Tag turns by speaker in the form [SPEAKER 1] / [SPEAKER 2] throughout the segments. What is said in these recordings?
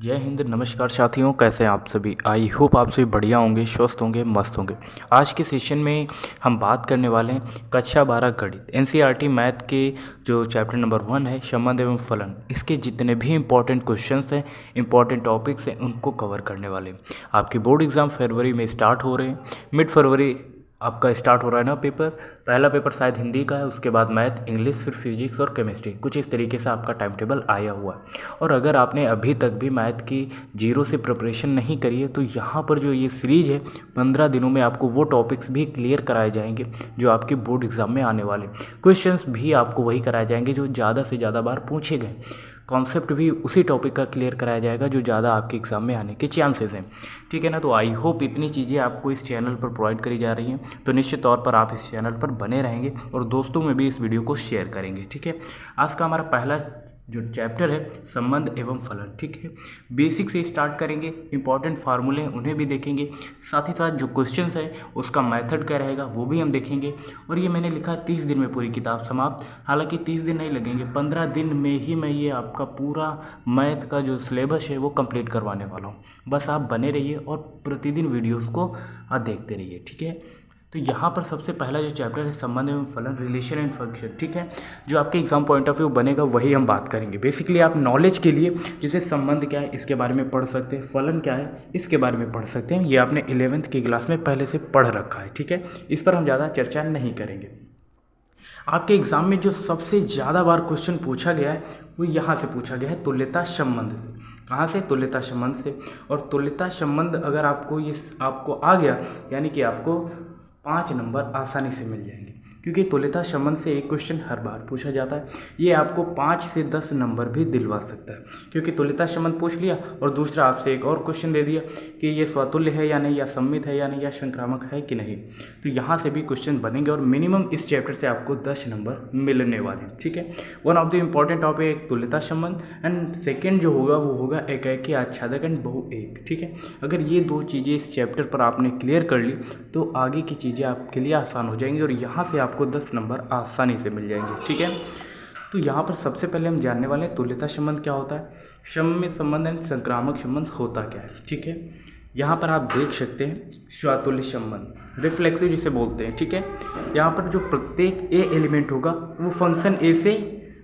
[SPEAKER 1] जय हिंद। नमस्कार साथियों, कैसे हैं आप सभी। आई होप आप सभी बढ़िया होंगे, स्वस्थ होंगे, मस्त होंगे। आज के सेशन में हम बात करने वाले हैं कक्षा 12 गणित एनसीईआरटी मैथ के जो चैप्टर नंबर 1 है संबंध एवं फलन, इसके जितने भी इंपॉर्टेंट क्वेश्चंस हैं, इंपॉर्टेंट टॉपिक्स हैं, उनको कवर करने वाले हैं। आपके बोर्ड एग्ज़ाम फरवरी में स्टार्ट हो रहे हैं। मिड फरवरी आपका स्टार्ट हो रहा है ना पेपर। पहला पेपर शायद हिंदी का है, उसके बाद मैथ, इंग्लिश, फिर फिजिक्स और केमिस्ट्री, कुछ इस तरीके से आपका टाइम टेबल आया हुआ है। और अगर आपने अभी तक भी मैथ की जीरो से प्रिपरेशन नहीं करी है तो यहाँ पर जो ये सीरीज है 15 दिनों में आपको वो टॉपिक्स भी क्लियर कराए जाएंगे जो आपके बोर्ड एग्जाम में आने वाले। क्वेश्चंस भी आपको वही कराए जाएंगे जो ज़्यादा से ज़्यादा बार पूछे गए। कॉन्सेप्ट भी उसी टॉपिक का क्लियर कराया जाएगा जो ज़्यादा आपके एग्ज़ाम में आने के चांसेस हैं। ठीक है ना। तो आई होप इतनी चीज़ें आपको इस चैनल पर प्रोवाइड करी जा रही हैं, तो निश्चित तौर पर आप इस चैनल पर बने रहेंगे और दोस्तों में भी इस वीडियो को शेयर करेंगे। ठीक है। आज का हमारा पहला जो चैप्टर है संबंध एवं फलन। ठीक है। बेसिक से स्टार्ट करेंगे, इंपॉर्टेंट फार्मूले उन्हें भी देखेंगे, साथ ही साथ जो क्वेश्चंस है उसका मेथड क्या रहेगा वो भी हम देखेंगे। और ये मैंने लिखा 30 दिन में पूरी किताब समाप्त। हालांकि 30 दिन नहीं लगेंगे, 15 दिन में ही मैं ये आपका पूरा मैथ का जो सिलेबस है वो कंप्लीट करवाने वाला हूँ। बस आप बने रहिए और प्रतिदिन वीडियोज़ को देखते रहिए। ठीक है। तो यहाँ पर सबसे पहला जो चैप्टर है संबंध एवं फलन, रिलेशन एंड फंक्शन। ठीक है। जो आपके एग्जाम पॉइंट ऑफ व्यू बनेगा वही हम बात करेंगे। बेसिकली आप नॉलेज के लिए जैसे संबंध क्या है इसके बारे में पढ़ सकते हैं, फलन क्या है इसके बारे में पढ़ सकते हैं। ये आपने 11th की क्लास में पहले से पढ़ रखा है। ठीक है। इस पर हम ज़्यादा चर्चा नहीं करेंगे। आपके एग्जाम में जो सबसे ज़्यादा बार क्वेश्चन पूछा गया है वो यहाँ से पूछा गया है, तुल्यता संबंध से। कहाँ से? तुल्यता संबंध से। और तुल्यता संबंध अगर आपको आ गया यानी कि आपको 5 नंबर आसानी से मिल जाएंगे, क्योंकि तुल्यता संबंध से एक क्वेश्चन हर बार पूछा जाता है। ये आपको 5 से 10 नंबर भी दिलवा सकता है, क्योंकि तुल्यता संबंध पूछ लिया और दूसरा आपसे एक और क्वेश्चन दे दिया कि ये स्वतुल्य है या नहीं, या सममित है या नहीं, या संक्रामक है कि नहीं। तो यहाँ से भी क्वेश्चन बनेंगे और मिनिमम इस चैप्टर से आपको 10 नंबर मिलने वाले हैं। ठीक है। One of the important topic एक तुल्यता संबंध, एंड सेकेंड जो होगा वो होगा एकाकी आच्छादक एंड बहु एक। ठीक है। अगर ये दो चीज़ें इस चैप्टर पर आपने क्लियर कर ली तो आगे की चीज़ें आपके लिए आसान हो जाएंगी और यहाँ से आपको 10 नंबर आसानी से मिल जाएंगे। ठीक है। तो यहाँ पर सबसे पहले हम जानने वाले हैं तुल्यता संबंध क्या होता है, सममित संबंध एंड संक्रामक संबंध होता क्या है। ठीक है। यहाँ पर आप देख सकते हैं स्वातुल्य संबंध, रिफ्लेक्सिव जिसे बोलते हैं। ठीक है। यहाँ पर जो प्रत्येक ए एलिमेंट होगा वो फंक्शन ए से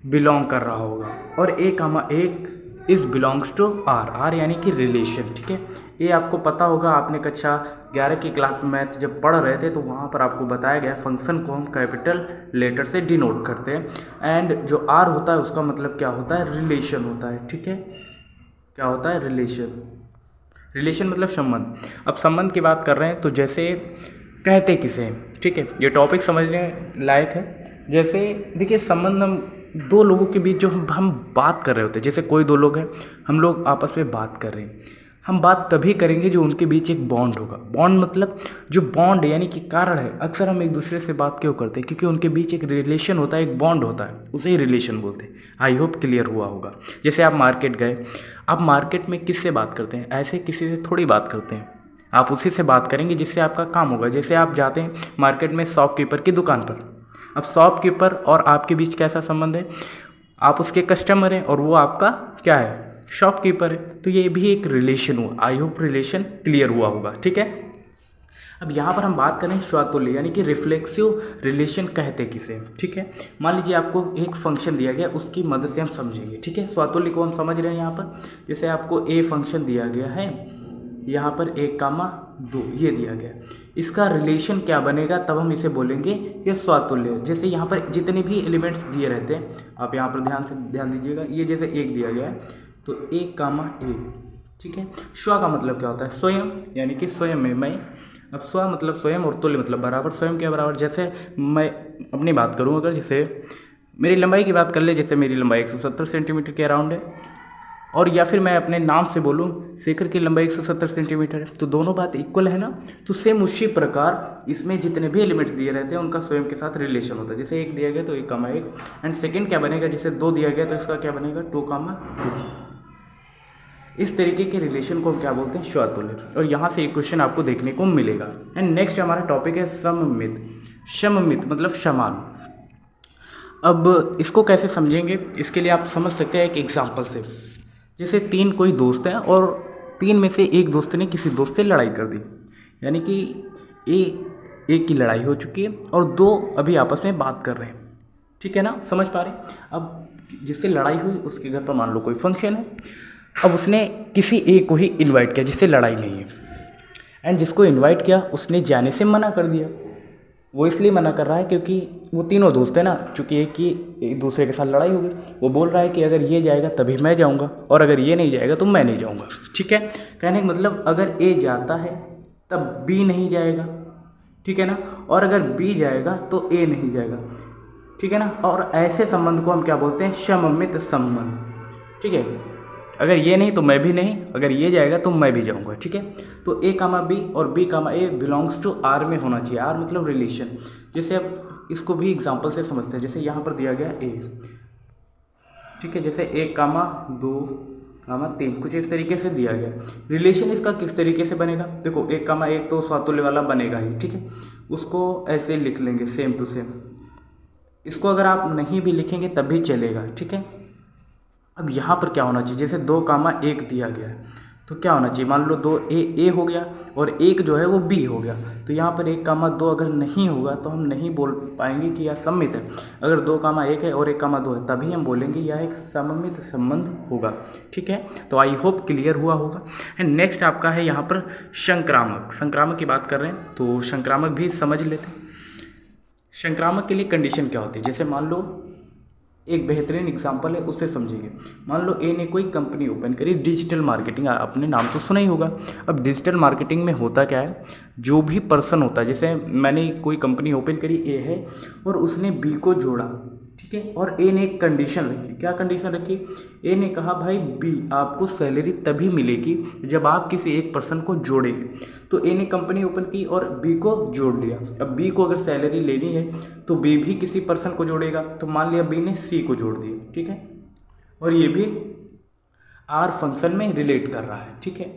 [SPEAKER 1] बिलोंग कर रहा होगा और ए कामा एक is belongs to R, R यानी कि रिलेशन। ठीक है। ये आपको पता होगा, आपने कक्षा 11 की क्लास में मैथ जब पढ़ रहे थे तो वहाँ पर आपको बताया गया फंक्शन को हम कैपिटल लेटर से डिनोट करते हैं, एंड जो आर होता है उसका मतलब क्या होता है, रिलेशन होता है। ठीक है। क्या होता है? रिलेशन। रिलेशन मतलब संबंध। अब संबंध की बात कर रहे हैं तो जैसे कहते किसे हैं। ठीक है। ये टॉपिक समझने लायक है। जैसे देखिए, संबंध हम दो लोगों के बीच जो हम बात कर रहे होते हैं, जैसे कोई दो लोग हैं, हम लोग आपस में बात कर रहे हैं, हम बात तभी करेंगे जो उनके बीच एक बॉन्ड होगा। बॉन्ड मतलब जो बॉन्ड यानी कि कारण है। अक्सर हम एक दूसरे से बात क्यों करते हैं? क्योंकि उनके बीच एक रिलेशन होता है, एक बॉन्ड होता है, उसे ही रिलेशन बोलते हैं। आई होप क्लियर हुआ होगा। जैसे आप मार्केट गए, आप मार्केट में किससे बात करते हैं? ऐसे किसी से थोड़ी बात करते हैं, आप उसी से बात करेंगे जिससे आपका काम होगा। जैसे आप जाते हैं मार्केट में शॉपकीपर की दुकान पर, अब शॉपकीपर और आपके बीच कैसा संबंध है? आप उसके कस्टमर हैं और वो आपका क्या है? शॉपकीपर है। तो ये भी एक रिलेशन हुआ। आई होप रिलेशन क्लियर हुआ होगा। ठीक है। अब यहाँ पर हम बात करें स्वातुल्य यानी कि रिफ्लेक्सिव रिलेशन कहते किसे। ठीक है। मान लीजिए आपको एक फंक्शन दिया गया, उसकी मदद से हम समझेंगे। ठीक है। स्वातुल्य को हम समझ रहे हैं। यहाँ पर जैसे आपको ए फंक्शन दिया गया है, यहाँ पर 1,2 ये दिया गया, इसका रिलेशन क्या बनेगा, तब हम इसे बोलेंगे ये स्वातुल्य। जैसे यहाँ पर जितने भी एलिमेंट्स दिए रहते हैं, आप यहाँ पर ध्यान दीजिएगा। ये जैसे 1 दिया गया है तो 1,1। ठीक है। स्व का मतलब क्या होता है? स्वयं, यानी कि स्वयं में मैं। अब स्व मतलब स्वयं और तुल्य मतलब बराबर। स्वयं के बराबर। जैसे मैं अपनी बात करूँ, अगर जैसे मेरी लंबाई की बात कर ले, जैसे मेरी लंबाई 170 सेंटीमीटर के अराउंड है, और या फिर मैं अपने नाम से बोलूँ शेखर की लंबाई 170 सेंटीमीटर है, तो दोनों बात इक्वल है ना। तो सेम उसी प्रकार इसमें जितने भी एलिमेंट्स दिए रहते हैं उनका स्वयं के साथ रिलेशन होता है। जैसे 1 दिया गया तो 1,1, एंड सेकंड क्या बनेगा? जैसे 2 दिया गया तो इसका क्या बनेगा? 2,2। इस तरीके के रिलेशन को हम क्या बोलते हैं? स्वातुल्य। और यहाँ से एक क्वेश्चन आपको देखने को मिलेगा। एंड नेक्स्ट हमारा टॉपिक है सममित। सममित मतलब समान। अब इसको कैसे समझेंगे? इसके लिए आप समझ सकते हैं एक एग्जाम्पल से। जैसे 3 कोई दोस्त हैं और 3 में से एक दोस्त ने किसी दोस्त से लड़ाई कर दी, यानी कि एक की लड़ाई हो चुकी है और 2 अभी आपस में बात कर रहे हैं, ठीक है ना, समझ पा रहे हैं। अब जिससे लड़ाई हुई उसके घर पर मान लो कोई फंक्शन है, अब उसने किसी एक को ही इनवाइट किया जिससे लड़ाई नहीं है, एंड जिसको इनवाइट किया उसने जाने से मना कर दिया। वो इसलिए मना कर रहा है क्योंकि वो तीनों दोस्त हैं ना, चूँकि एक दूसरे के साथ लड़ाई हो गई, वो बोल रहा है कि अगर ये जाएगा तभी मैं जाऊँगा और अगर ये नहीं जाएगा तो मैं नहीं जाऊँगा, ठीक है। कहने का मतलब अगर ए जाता है तब बी नहीं जाएगा, ठीक है ना, और अगर बी जाएगा तो ए नहीं जाएगा, ठीक है ना। और ऐसे संबंध को हम क्या बोलते हैं, सममित संबंध, ठीक है। अगर ये नहीं तो मैं भी नहीं, अगर ये जाएगा तो मैं भी जाऊंगा, ठीक है। तो ए कामा बी और b comma a belongs to R में होना चाहिए। आर मतलब रिलेशन। जैसे अब इसको भी एग्जांपल से समझते हैं, जैसे यहाँ पर दिया गया ए, ठीक है, जैसे 1 कामा 2 कामा 3 कुछ इस तरीके से दिया गया। रिलेशन इसका किस तरीके से बनेगा, देखो 1 कामा 1 तो स्वातुल्य वाला बनेगा ही, ठीक है। उसको ऐसे लिख लेंगे सेम टू सेम। इसको अगर आप नहीं भी लिखेंगे तब भी चलेगा, ठीक है। अब यहाँ पर क्या होना चाहिए, जैसे 2 कामा 1 दिया गया है तो क्या होना चाहिए, मान लो 2 ए हो गया और 1 जो है वो बी हो गया। तो यहाँ पर 1 कामा 2 अगर नहीं होगा तो हम नहीं बोल पाएंगे कि यह सममित है। अगर 2 कामा 1 है और 1 कामा 2 है तभी हम बोलेंगे यह एक सममित संबंध होगा, ठीक है। तो आई होप क्लियर हुआ होगा। एंड नेक्स्ट आपका है यहाँ पर संक्रामक। संक्रामक की बात कर रहे हैं तो संक्रामक भी समझ लेते हैं। संक्रामक के लिए कंडीशन क्या होती है, जैसे मान लो एक बेहतरीन एग्जांपल है, उससे समझिए। मान लो ए ने कोई कंपनी ओपन करी, डिजिटल मार्केटिंग, आपने नाम तो सुना ही होगा। अब डिजिटल मार्केटिंग में होता क्या है, जो भी पर्सन होता है, जैसे मैंने कोई कंपनी ओपन करी, ए है, और उसने बी को जोड़ा, ठीक है, और ए ने एक कंडीशन रखी। क्या कंडीशन रखी, ए ने कहा भाई बी आपको सैलरी तभी मिलेगी जब आप किसी एक पर्सन को जोड़ेंगे। तो ए ने कंपनी ओपन की और बी को जोड़ लिया। अब बी को अगर सैलरी लेनी है तो बी भी किसी पर्सन को जोड़ेगा, तो मान लिया बी ने सी को जोड़ दिया, ठीक है, और ये भी आर फंक्शन में रिलेट कर रहा है, ठीक है।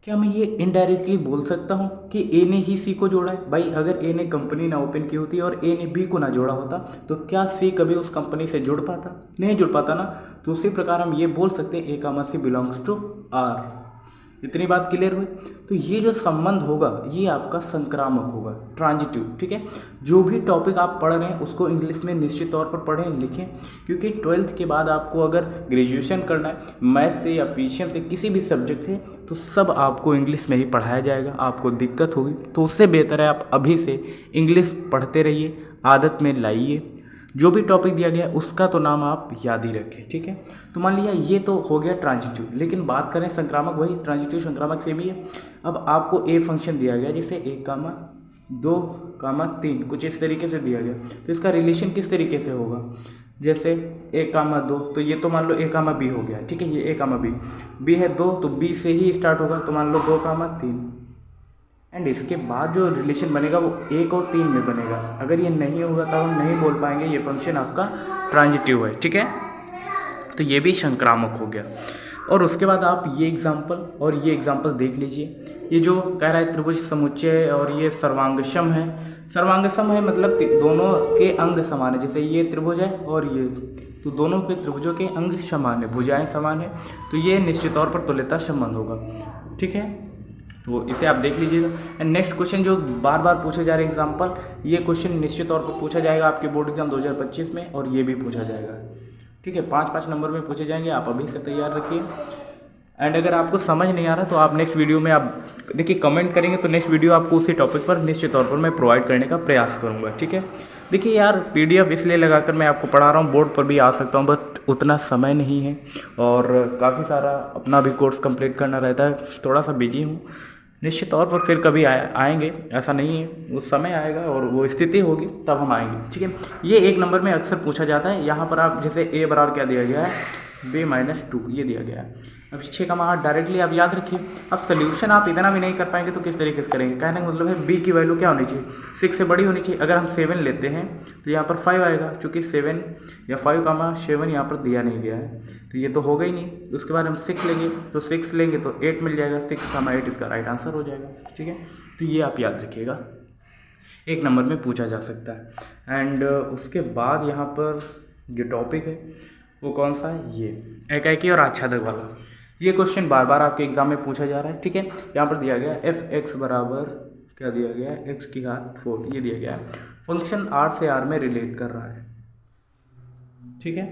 [SPEAKER 1] क्या मैं ये इनडायरेक्टली बोल सकता हूँ कि ए ने ही सी को जोड़ा है, भाई अगर ए ने कंपनी ना ओपन की होती और ए ने बी को ना जोड़ा होता तो क्या सी कभी उस कंपनी से जुड़ पाता, नहीं जुड़ पाता ना। तो उसी प्रकार हम ये बोल सकते हैं ए कामा सी बिलोंग्स टू आर। इतनी बात क्लियर हुई। तो ये जो संबंध होगा ये आपका संक्रामक होगा, ट्रांजिटिव, ठीक है। जो भी टॉपिक आप पढ़ रहे हैं उसको इंग्लिश में निश्चित तौर पर पढ़ें लिखें, क्योंकि 12th के बाद आपको अगर ग्रेजुएशन करना है मैथ से या फिजिक्स से किसी भी सब्जेक्ट से तो सब आपको इंग्लिश में ही पढ़ाया जाएगा, आपको दिक्कत होगी। तो उससे बेहतर है आप अभी से इंग्लिश पढ़ते रहिए, आदत में लाइए। जो भी टॉपिक दिया गया उसका तो नाम आप याद ही रखें, ठीक है। तो मान लिया ये तो हो गया ट्रांजिटिव, लेकिन बात करें संक्रामक, वही ट्रांजिटिव संक्रामक से भी है। अब आपको ए फंक्शन दिया गया जिसे 1 कामा 2 कामा 3 कुछ इस तरीके से दिया गया, तो इसका रिलेशन किस तरीके से होगा, जैसे 1 कामा 2 तो ये तो मान लो ए कामा बी हो गया, ठीक है, ये ए कामा बी है 2 तो बी से ही स्टार्ट होगा, तो मान लो 2 कामा 3, एंड इसके बाद जो रिलेशन बनेगा वो 1 और 3 में बनेगा। अगर ये नहीं होगा तब हम नहीं बोल पाएंगे ये फंक्शन आपका ट्रांजिटिव है, ठीक है। तो ये भी संक्रामक हो गया। और उसके बाद आप ये एग्जाम्पल और ये एग्जाम्पल देख लीजिए। ये जो कह रहा है त्रिभुज समुच्चय और ये सर्वांगसम है। सर्वांगसम है मतलब दोनों के अंग समान है, जैसे ये त्रिभुज है और ये, तो दोनों के त्रिभुजों के अंग समान है, भुजाएं समान है, तो ये निश्चित तौर पर तुल्यता संबंध होगा, ठीक है। तो इसे आप देख लीजिएगा। एंड नेक्स्ट क्वेश्चन जो बार बार पूछे जा रहे एग्जाम्पल, ये क्वेश्चन निश्चित तौर पर पूछा जाएगा आपके बोर्ड एग्जाम 2025 में, और ये भी पूछा जाएगा, ठीक है। 5-5 नंबर में पूछे जाएंगे, आप अभी से तैयार रखिए। एंड अगर आपको समझ नहीं आ रहा तो आप नेक्स्ट वीडियो में आप देखिए कमेंट करेंगे तो नेक्स्ट वीडियो आपको उसी टॉपिक पर निश्चित तौर पर मैं प्रोवाइड करने का प्रयास करूँगा, ठीक है। देखिए यार PDF इसलिए लगाकर मैं आपको पढ़ा रहा हूँ, बोर्ड पर भी आ सकता हूँ, बट उतना समय नहीं है और काफ़ी सारा अपना भी कोर्स कंप्लीट करना रहता है, थोड़ा सा बिजी हूँ। निश्चित तौर पर फिर कभी आएंगे, ऐसा नहीं है, उस समय आएगा और वो स्थिति होगी तब हम आएंगे, ठीक है। ये 1 नंबर में अक्सर पूछा जाता है। यहाँ पर आप जैसे a बराबर क्या दिया गया है, b-2 ये दिया गया है। अब 6 का मान डायरेक्टली आप याद रखिए। अब सोल्यूशन आप इतना भी नहीं कर पाएंगे तो किस तरीके से करेंगे, कहने का मतलब है b की वैल्यू क्या होनी चाहिए, 6 से बड़ी होनी चाहिए। अगर हम 7 लेते हैं तो यहाँ पर 5 आएगा, चूँकि 7 या 5 कामा 7 यहाँ पर दिया नहीं गया है तो ये तो होगा ही नहीं। उसके बाद हम 6 लेंगे तो 6 लेंगे तो 8 मिल जाएगा, 6 कामा 8 इसका राइट आंसर हो जाएगा, ठीक है। तो ये आप याद रखिएगा, 1 नंबर में पूछा जा सकता है। एंड उसके बाद यहाँ पर ये टॉपिक है वो कौन सा है, ये एकाएकी और आच्छादक वाला। ये क्वेश्चन बार बार आपके एग्जाम में पूछा जा रहा है, ठीक है। यहाँ पर दिया गया एफ एक्स बराबर क्या दिया गया है, एक्स की घात 4, ये दिया गया है। फंक्शन आर से आर में रिलेट कर रहा है, ठीक है।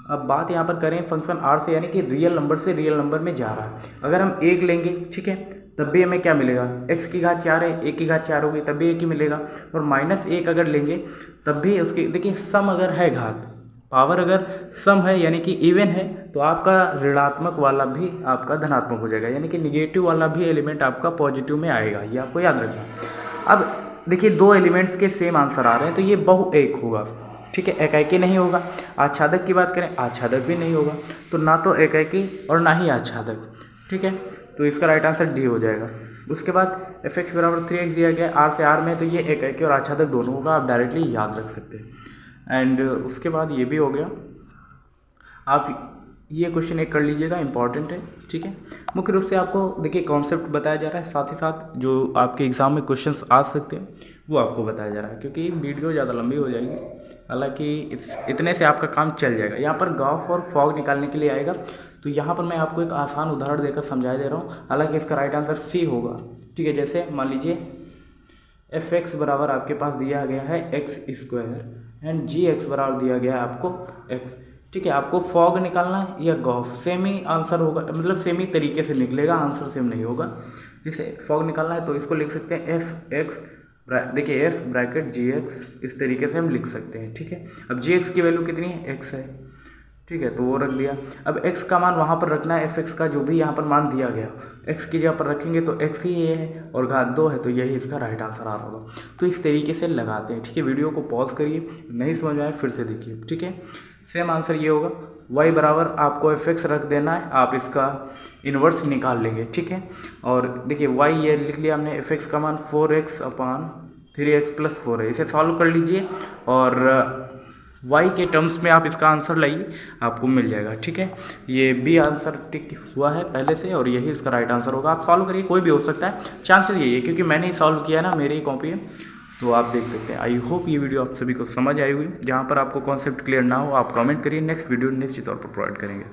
[SPEAKER 1] अब बात यहाँ पर करें फंक्शन आर से, यानी कि रियल नंबर से रियल नंबर में जा रहा है। अगर हम 1 लेंगे, ठीक है, तब भी हमें क्या मिलेगा, x की घात 4 है, 1 की घात 4 होगी तब भी 1 ही मिलेगा। और -1 अगर लेंगे तब भी उसकी, देखिए सम अगर है घात, पावर अगर सम है यानी कि इवन है, तो आपका ऋणात्मक वाला भी आपका धनात्मक हो जाएगा, यानी कि निगेटिव वाला भी एलिमेंट आपका पॉजिटिव में आएगा, ये आपको याद रखना। अब देखिए 2 एलिमेंट्स के सेम आंसर आ रहे हैं तो ये बहु एक होगा, ठीक है, एकाएकी नहीं होगा। आच्छादक की बात करें, आच्छादक भी नहीं होगा, तो ना तो एकाएकी और ना ही आच्छादक, ठीक है। तो इसका राइट आंसर डी हो जाएगा। उसके बाद एफ एक्स बराबर 3x दिया गया आर से आर में, तो ये एकाएकी और आच्छादक दोनों होगा, आप डायरेक्टली याद रख सकते हैं। एंड उसके बाद ये भी हो गया। आप ये क्वेश्चन एक कर लीजिएगा, इंपॉर्टेंट है, ठीक है। मुख्य रूप से आपको देखिए कॉन्सेप्ट बताया जा रहा है, साथ ही साथ जो आपके एग्ज़ाम में क्वेश्चंस आ सकते हैं वो आपको बताया जा रहा है, क्योंकि वीडियो ज़्यादा लंबी हो जाएगी। हालांकि इतने से आपका काम चल जाएगा। यहाँ पर गॉफ और फॉग निकालने के लिए आएगा, तो यहाँ पर मैं आपको एक आसान उदाहरण देकर समझा दे रहा हूँ। हालांकि इसका राइट आंसर सी होगा, ठीक है। जैसे मान लीजिए एफ एक्स बराबर आपके पास दिया गया है x² एंड जी एक्स बराबर दिया गया है आपको x, ठीक है। आपको फॉग निकालना है या गॉफ, सेम ही आंसर होगा, मतलब सेम ही तरीके से निकलेगा, आंसर सेम नहीं होगा। जैसे फॉग निकालना है तो इसको लिख सकते हैं एफ एक्स, देखिए एफ ब्रैकेट जी एक्स, इस तरीके से हम लिख सकते हैं, ठीक है। अब जी एक्स की वैल्यू कितनी है, एक्स है, ठीक है, तो वो रख दिया। अब x का मान वहाँ पर रखना है, एफ एक्स का जो भी यहाँ पर मान दिया गया x की जगह पर रखेंगे तो x ही ये है और घात 2 है, तो यही इसका राइट आंसर आ रहा होगा। तो इस तरीके से लगाते हैं, ठीक है। वीडियो को पॉज करिए, नहीं समझ में आए फिर से देखिए, ठीक है। सेम आंसर ये होगा, y बराबर आपको एफ एक्स रख देना है, आप इसका इन्वर्स निकाल लेंगे, ठीक है। और देखिए y ये लिख लिया हमने, एफ एक्स का मान 4x/3x + 4 है, इसे सॉल्व कर लीजिए और y के टर्म्स में आप इसका आंसर लाइए, आपको मिल जाएगा, ठीक है। ये बी आंसर टिक हुआ है पहले से और यही इसका राइट आंसर होगा। आप सॉल्व करिए, कोई भी हो सकता है, चांसेस यही है क्योंकि मैंने ही सॉल्व किया ना, मेरी ही कॉपी है, तो आप देख सकते हैं। आई होप ये वीडियो आप सभी को समझ आई हुई। जहाँ पर आपको कॉन्सेप्ट क्लियर ना हो आप कमेंट करिए, नेक्स्ट वीडियो निश्चित तौर पर प्रोवाइड करेंगे।